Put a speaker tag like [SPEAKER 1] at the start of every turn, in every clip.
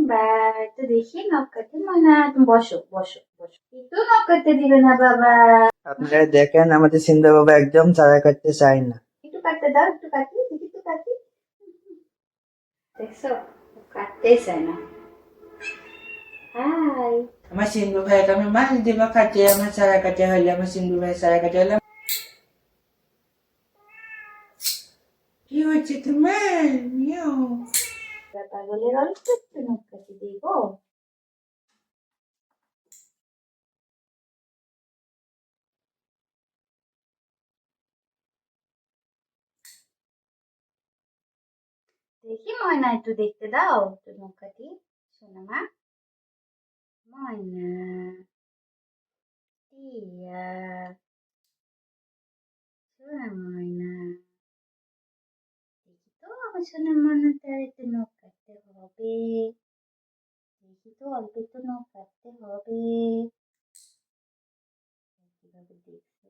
[SPEAKER 1] সিম্বার তো দেখি নক করতে ময়না, তুমি বসো বসো বসো, একটু নক করতে দিবে না বাবা।
[SPEAKER 2] আপনারা দেখেন আমাদের সিন্ধু বাবা একদম চারা কাটতে চায় না।
[SPEAKER 1] একটু কাটতে দাও, একটু কাটি, দেখি একটু কাটি। দেখছো, কাটতেই চায় না। হাই,
[SPEAKER 2] আমার সিন্ধু ভাইকে আমি মাছ দিব কাটে, আমার চারা কাটে হলে আমার সিন্ধু ভাই চারা কাটে হলে। কি হচ্ছে তোমার? মিয়াও।
[SPEAKER 1] পাগলের অল্প একটু নখ কাটি দিব। দেখি ময়না, একটু দেখতে দাও, একটু নখ কাটি। শোনো মা, ময়না টিয়া, শোনা ময়না, দেখি তো আমার শোনা ময়নাতে আর একটু নখ কাটতে হবে। দেখি তো অল্প একটু নখ কাটতে হবে। কিভাবে দেখছে,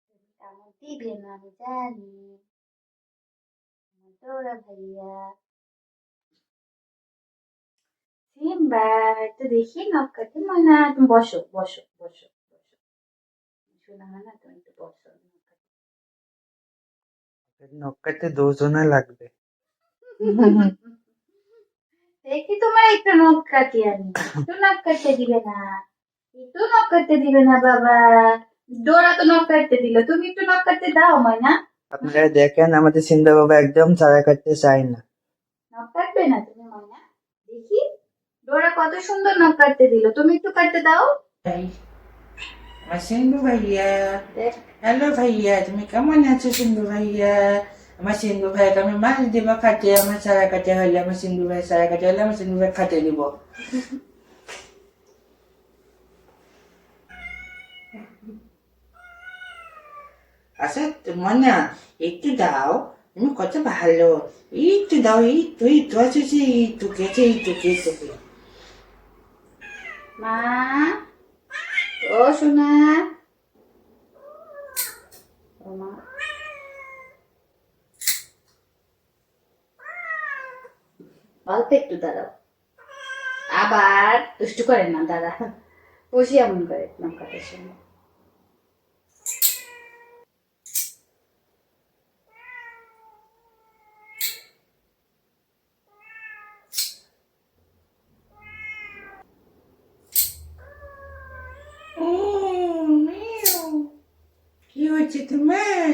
[SPEAKER 1] তুমি কামড় দিবে না আমি জানি, আমার ডোরা ভাইয়া। সিম্বা তো দেখি নখ কাটতে ময়না, তুমি বসো বসো বসো বসো, শোনা না তুমি একটু বসো।
[SPEAKER 2] নখ কাটতে দুজনে লাগবে।
[SPEAKER 1] দেখি তোমার একটু নখ কাটি, আমি একটু নখ কাটতে দিবে না, একটু নখ কাটতে দিবে না বাবা। ডোরা তো নখ কাটতে দিল, তুমি একটু নখ কাটতে দাও ময়না।
[SPEAKER 2] আপনারা দেখেন আমাদের সিন্ধু বাবা একদম চারা কাটতে চায় না।
[SPEAKER 1] নখ কাটবে না তুমি ময়না? দেখি, ডোরা কত সুন্দর নখ কাটতে দিল, তুমি একটু কাটতে দাও।
[SPEAKER 2] আমার সিন্ধু ভাইয়া,
[SPEAKER 1] দেখ,
[SPEAKER 2] হ্যালো ভাইয়া, তুমি কেমন আছো সিন্ধু ভাইয়া? আমার সিন্ধু ভাইকে আমি মাছ দিব কাটে, আমার চারা কাটে হলে আমার সিন্ধু ভাই চারা কাটে হলে আমার সিন্ধু ভাই খাটে দিব। আচ্ছা তোমার না একটু দাও, তুমি কত ভালো, একটু দাও, একটু একটু আছে, একটু কেটে একটু কেটে।
[SPEAKER 1] মা, ও সোনা, ও মা, অল্প একটু দাঁড়াও, আবার দুষ্টু করে না, দাঁড়া, বসি এমন করে নখ কাটার সময়।
[SPEAKER 2] ও মিয়াও, কি হচ্ছে তোমার?